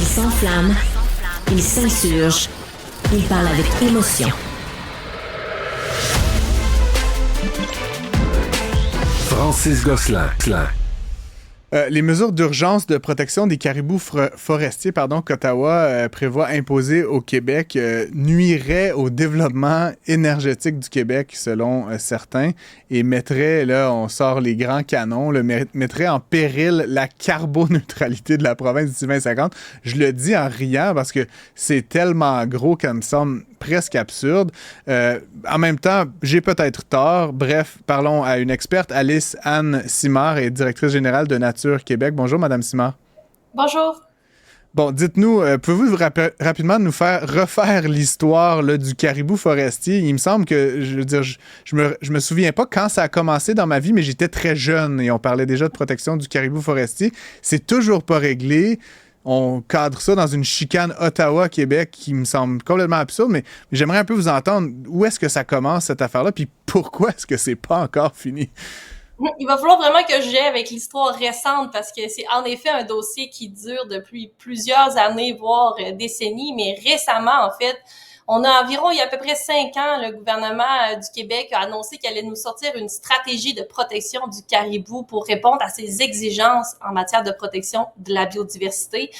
Il s'enflamme, il s'insurge, il parle avec émotion. Francis Gosselin. Les mesures d'urgence de protection des caribous forestiers qu'Ottawa prévoit imposer au Québec nuiraient au développement énergétique du Québec, selon certains, et mettrait, là, on sort les grands canons, mettrait en péril la carboneutralité de la province d'ici 2050. Je le dis en riant parce que c'est tellement gros qu'elle me semble presque absurde. En même temps, j'ai peut-être tort. Bref, parlons à une experte, Alice Anne Simard, est directrice générale de Nature Québec. Bonjour, Madame Simard. Bonjour. Bon, dites-nous, pouvez-vous rapidement nous faire refaire l'histoire là, du caribou forestier? Il me semble que, je veux dire, je me souviens pas quand ça a commencé dans ma vie, mais j'étais très jeune et on parlait déjà de protection du caribou forestier. C'est toujours pas réglé. On cadre ça dans une chicane Ottawa-Québec qui me semble complètement absurde, mais j'aimerais un peu vous entendre. Où est-ce que ça commence, cette affaire-là, puis pourquoi est-ce que c'est pas encore fini? Il va falloir vraiment que j'aille avec l'histoire récente parce que c'est en effet un dossier qui dure depuis plusieurs années, voire décennies, mais récemment, en fait, on a environ, il y a à peu près 5 ans, le gouvernement du Québec a annoncé qu'il allait nous sortir une stratégie de protection du caribou pour répondre à ses exigences en matière de protection de la biodiversité,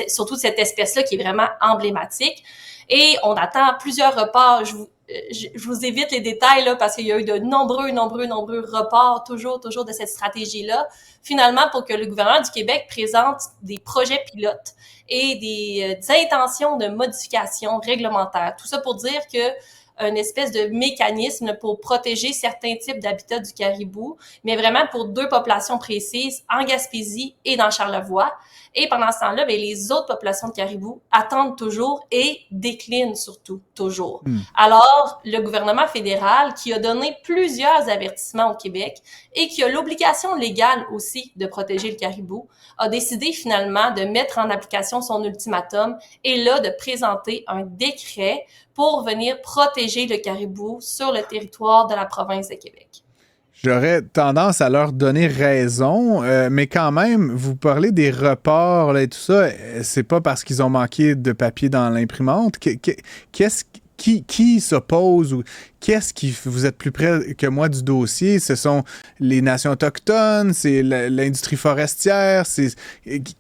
surtout de cette espèce-là qui est vraiment emblématique. Et on attend plusieurs reports. Je vous évite les détails là parce qu'il y a eu de nombreux reports toujours de cette stratégie-là. Finalement, pour que le gouvernement du Québec présente des projets pilotes et des intentions de modification réglementaire. Tout ça pour dire que une espèce de mécanisme pour protéger certains types d'habitats du caribou, mais vraiment pour 2 populations précises, en Gaspésie et dans Charlevoix. Et pendant ce temps-là, bien, les autres populations de caribou attendent toujours et déclinent surtout toujours. Alors, le gouvernement fédéral, qui a donné plusieurs avertissements au Québec et qui a l'obligation légale aussi de protéger le caribou, a décidé finalement de mettre en application son ultimatum et là, de présenter un décret pour venir protéger le caribou sur le territoire de la province de Québec. J'aurais tendance à leur donner raison, mais quand même, vous parlez des reports là, et tout ça, c'est pas parce qu'ils ont manqué de papier dans l'imprimante. Qui s'oppose ou qu'est-ce qui vous êtes plus près que moi du dossier? Ce sont les nations autochtones, c'est l'industrie forestière, c'est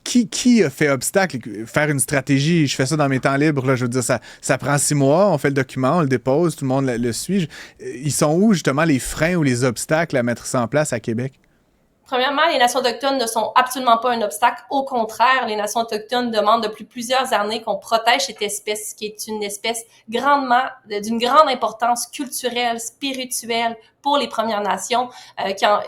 qui a fait obstacle? Faire une stratégie, je fais ça dans mes temps libres, là, je veux dire, ça prend 6 mois, on fait le document, on le dépose, tout le monde le suit. Ils sont où justement les freins ou les obstacles à mettre ça en place à Québec? Premièrement, les nations autochtones ne sont absolument pas un obstacle. Au contraire, les nations autochtones demandent depuis plusieurs années qu'on protège cette espèce qui est une espèce d'une grande importance culturelle, spirituelle pour les Premières Nations,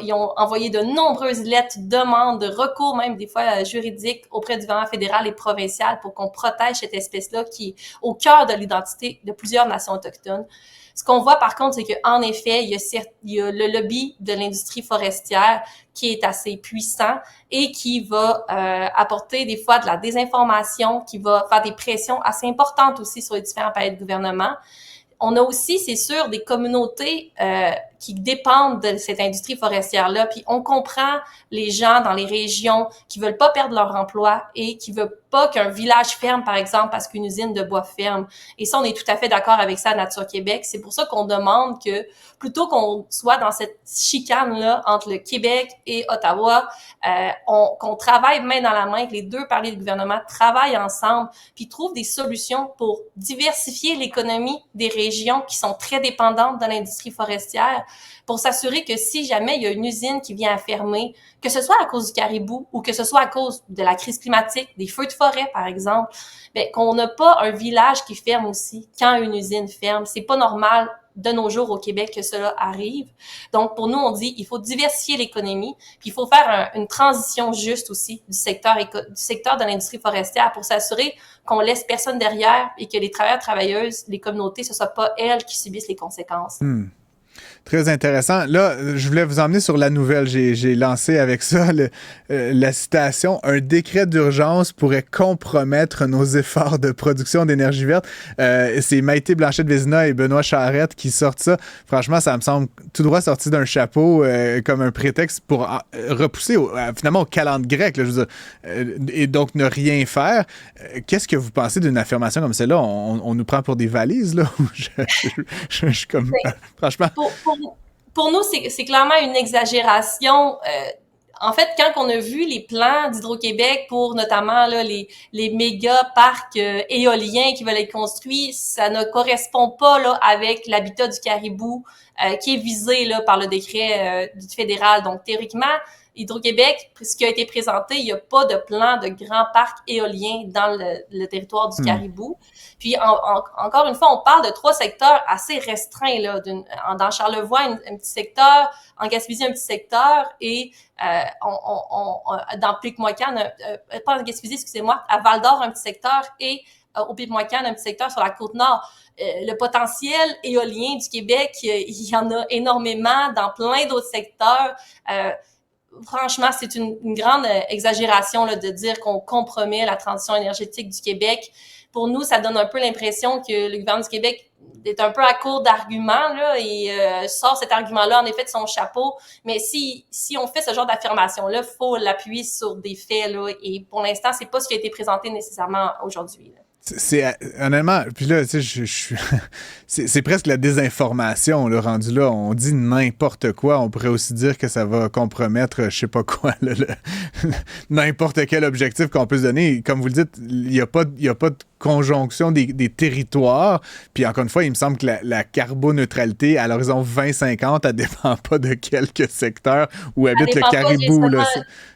ils ont envoyé de nombreuses lettres, demandes, de recours même des fois juridiques auprès du gouvernement fédéral et provincial pour qu'on protège cette espèce-là qui est au cœur de l'identité de plusieurs nations autochtones. Ce qu'on voit par contre, c'est qu'en effet, il y a le lobby de l'industrie forestière qui est assez puissant et qui va apporter des fois de la désinformation, qui va faire des pressions assez importantes aussi sur les différents paliers de gouvernement. On a aussi, c'est sûr, des communautés qui dépendent de cette industrie forestière-là. Puis on comprend les gens dans les régions qui veulent pas perdre leur emploi et qui veulent pas qu'un village ferme, par exemple, parce qu'une usine de bois ferme. Et ça, on est tout à fait d'accord avec ça à Nature Québec. C'est pour ça qu'on demande que, plutôt qu'on soit dans cette chicane-là entre le Québec et Ottawa, qu'on travaille main dans la main, que les 2 paliers de gouvernement travaillent ensemble, puis trouvent des solutions pour diversifier l'économie des régions qui sont très dépendantes de l'industrie forestière, pour s'assurer que si jamais il y a une usine qui vient à fermer, que ce soit à cause du caribou ou que ce soit à cause de la crise climatique, des feux de forêt par exemple, bien, qu'on n'a pas un village qui ferme aussi quand une usine ferme. C'est pas normal de nos jours au Québec que cela arrive. Donc pour nous, on dit il faut diversifier l'économie, puis il faut faire une transition juste aussi du secteur de l'industrie forestière pour s'assurer qu'on laisse personne derrière et que les travailleurs, travailleuses, les communautés, ce soit pas elles qui subissent les conséquences. Très intéressant. Là, je voulais vous emmener sur la nouvelle. J'ai lancé avec ça la citation. Un décret d'urgence pourrait compromettre nos efforts de production d'énergie verte. C'est Maïté Blanchette-Vézina et Benoît Charette qui sortent ça. Franchement, ça me semble tout droit sorti d'un chapeau comme un prétexte pour repousser finalement au calendrier grec. Là, je veux dire, et donc ne rien faire. Qu'est-ce que vous pensez d'une affirmation comme celle-là? On nous prend pour des valises, là? Je suis comme... franchement... Pour nous, c'est clairement une exagération. En fait, quand on a vu les plans d'Hydro-Québec pour notamment là, les méga parcs éoliens qui veulent être construits, ça ne correspond pas là avec l'habitat du caribou qui est visé là par le décret du fédéral. Donc, théoriquement, Hydro-Québec, ce qui a été présenté, il n'y a pas de plan de grand parc éolien dans le territoire du caribou. Puis, encore une fois, on parle de 3 secteurs assez restreints. Là, dans Charlevoix, un petit secteur, en Gaspésie, un petit secteur, et dans Pic-Moican, pas en Gaspésie, excusez-moi, à Val-d'Or, un petit secteur, et au Pic-Moican, un petit secteur sur la Côte-Nord. Le potentiel éolien du Québec, il y en a énormément dans plein d'autres secteurs. Franchement, c'est une grande exagération là, de dire qu'on compromet la transition énergétique du Québec. Pour nous, ça donne un peu l'impression que le gouvernement du Québec est un peu à court d'arguments là, et sort cet argument-là, en effet, de son chapeau. Mais si on fait ce genre d'affirmation-là, il faut l'appuyer sur des faits. Là, et pour l'instant, c'est pas ce qui a été présenté nécessairement aujourd'hui. Là. C'est honnêtement, puis là, tu sais, c'est presque la désinformation, là, rendu là. On dit n'importe quoi. On pourrait aussi dire que ça va compromettre, je sais pas quoi, n'importe quel objectif qu'on peut se donner. Comme vous le dites, il y a pas de conjonction des territoires. Puis encore une fois, il me semble que la carboneutralité à l'horizon 2050, elle dépend pas de quelques secteurs où habite le caribou. Là.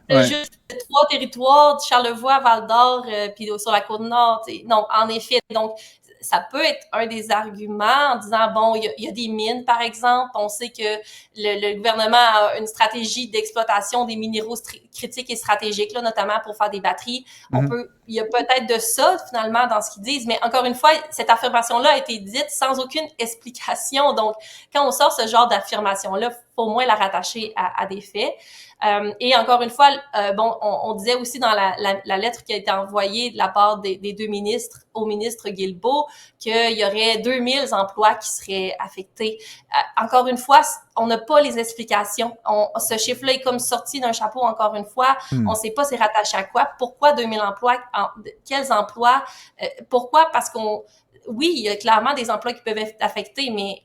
Ouais. Juste 3 territoires, Charlevoix, Val-d'Or, puis sur la Côte-Nord. Non, en effet. Donc, ça peut être un des arguments en disant, bon, il y a des mines, par exemple. On sait que le gouvernement a une stratégie d'exploitation des minéraux critiques et stratégiques, là, notamment pour faire des batteries. Il y a peut-être de ça, finalement, dans ce qu'ils disent. Mais encore une fois, cette affirmation-là a été dite sans aucune explication. Donc, quand on sort ce genre d'affirmation-là, faut au moins la rattacher à des faits. Et encore une fois, on disait aussi dans la lettre qui a été envoyée de la part des 2 ministres au ministre Guilbeault qu'il y aurait 2000 emplois qui seraient affectés. Encore une fois, on n'a pas les explications. Ce chiffre-là est comme sorti d'un chapeau, encore une fois. On ne sait pas c'est rattaché à quoi. Pourquoi 2000 emplois? Quels emplois? Pourquoi? Parce oui, il y a clairement des emplois qui peuvent être affectés, mais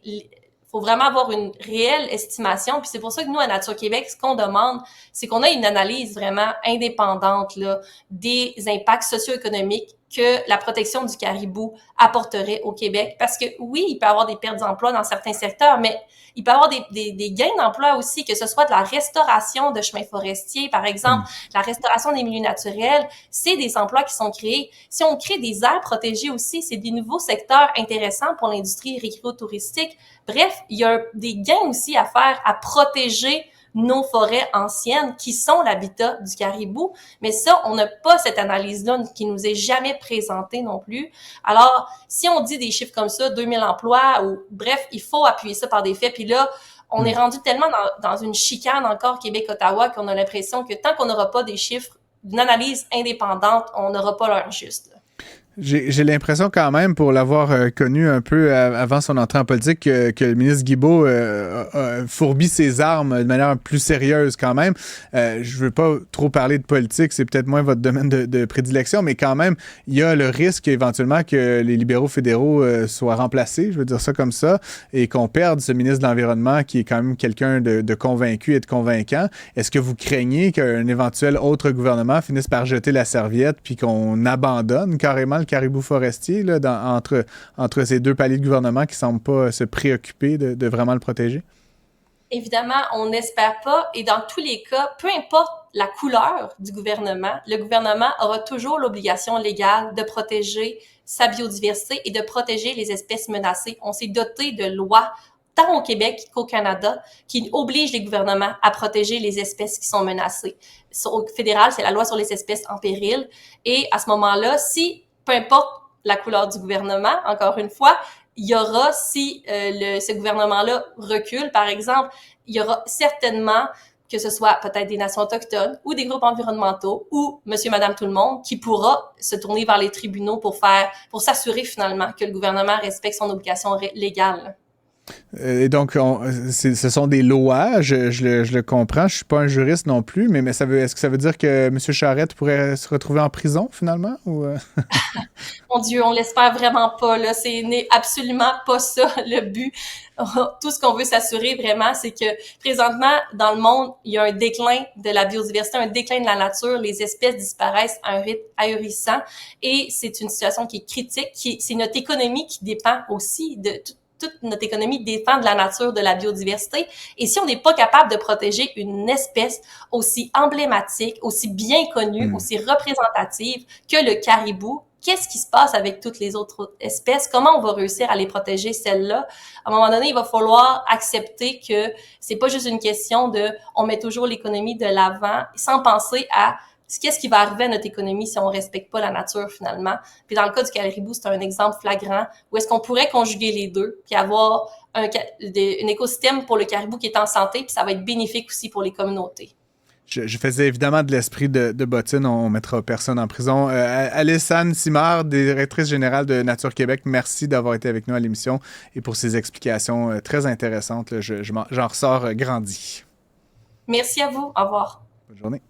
faut vraiment avoir une réelle estimation. Puis c'est pour ça que nous, à Nature Québec, ce qu'on demande, c'est qu'on ait une analyse vraiment indépendante là, des impacts socio-économiques que la protection du caribou apporterait au Québec. Parce que oui, il peut y avoir des pertes d'emploi dans certains secteurs, mais il peut y avoir des gains d'emploi aussi, que ce soit de la restauration de chemins forestiers, par exemple, la restauration des milieux naturels, c'est des emplois qui sont créés. Si on crée des aires protégées aussi, c'est des nouveaux secteurs intéressants pour l'industrie récréo-touristique. Bref, il y a des gains aussi à faire, à protéger nos forêts anciennes qui sont l'habitat du caribou. Mais ça, on n'a pas cette analyse-là qui nous est jamais présentée non plus. Alors, si on dit des chiffres comme ça, 2000 emplois, ou bref, il faut appuyer ça par des faits. Puis là, on est rendu tellement dans une chicane encore Québec-Ottawa qu'on a l'impression que tant qu'on n'aura pas des chiffres d'une analyse indépendante, on n'aura pas l'heure juste. J'ai l'impression quand même, pour l'avoir connu un peu avant son entrée en politique, que le ministre Guilbeault a fourbi ses armes de manière plus sérieuse quand même. Je veux pas trop parler de politique, c'est peut-être moins votre domaine de prédilection, mais quand même, il y a le risque éventuellement que les libéraux fédéraux soient remplacés, je veux dire ça comme ça, et qu'on perde ce ministre de l'Environnement qui est quand même quelqu'un de convaincu et de convaincant. Est-ce que vous craignez qu'un éventuel autre gouvernement finisse par jeter la serviette puis qu'on abandonne carrément le caribou forestier là, entre ces 2 paliers de gouvernement qui ne semblent pas se préoccuper de vraiment le protéger? Évidemment, on n'espère pas. Et dans tous les cas, peu importe la couleur du gouvernement, le gouvernement aura toujours l'obligation légale de protéger sa biodiversité et de protéger les espèces menacées. On s'est doté de lois tant au Québec qu'au Canada, qui obligent les gouvernements à protéger les espèces qui sont menacées. Au fédéral, c'est la loi sur les espèces en péril. Et à ce moment-là, peu importe la couleur du gouvernement, encore une fois, il y aura, si ce gouvernement-là recule, par exemple, il y aura certainement, que ce soit peut-être des nations autochtones ou des groupes environnementaux ou monsieur, madame, tout le monde, qui pourra se tourner vers les tribunaux pour s'assurer finalement que le gouvernement respecte son obligation légale. Et donc, ce sont des lois, je le comprends. Je suis pas un juriste non plus, mais est-ce que ça veut dire que M. Charette pourrait se retrouver en prison, finalement? Ou Mon Dieu, on l'espère vraiment pas, là. C'est absolument pas ça, le but. Tout ce qu'on veut s'assurer, vraiment, c'est que présentement, dans le monde, il y a un déclin de la biodiversité, un déclin de la nature. Les espèces disparaissent à un rythme ahurissant. Et c'est une situation qui est critique. C'est notre économie qui dépend aussi de toute notre économie dépend de la nature, de la biodiversité. Et si on n'est pas capable de protéger une espèce aussi emblématique, aussi bien connue, aussi représentative que le caribou, qu'est-ce qui se passe avec toutes les autres espèces? Comment on va réussir à les protéger, celles-là? À un moment donné, il va falloir accepter que c'est pas juste une question de on met toujours l'économie de l'avant sans penser à qu'est-ce qui va arriver à notre économie si on respecte pas la nature finalement. Puis dans le cas du caribou, c'est un exemple flagrant où est-ce qu'on pourrait conjuguer les deux puis avoir un écosystème pour le caribou qui est en santé puis ça va être bénéfique aussi pour les communautés. Je faisais évidemment de l'esprit de bottine, on mettra personne en prison. Alison Simard, directrice générale de Nature Québec, merci d'avoir été avec nous à l'émission et pour ces explications très intéressantes. J'en ressors grandi. Merci à vous. Au revoir. Bonne journée.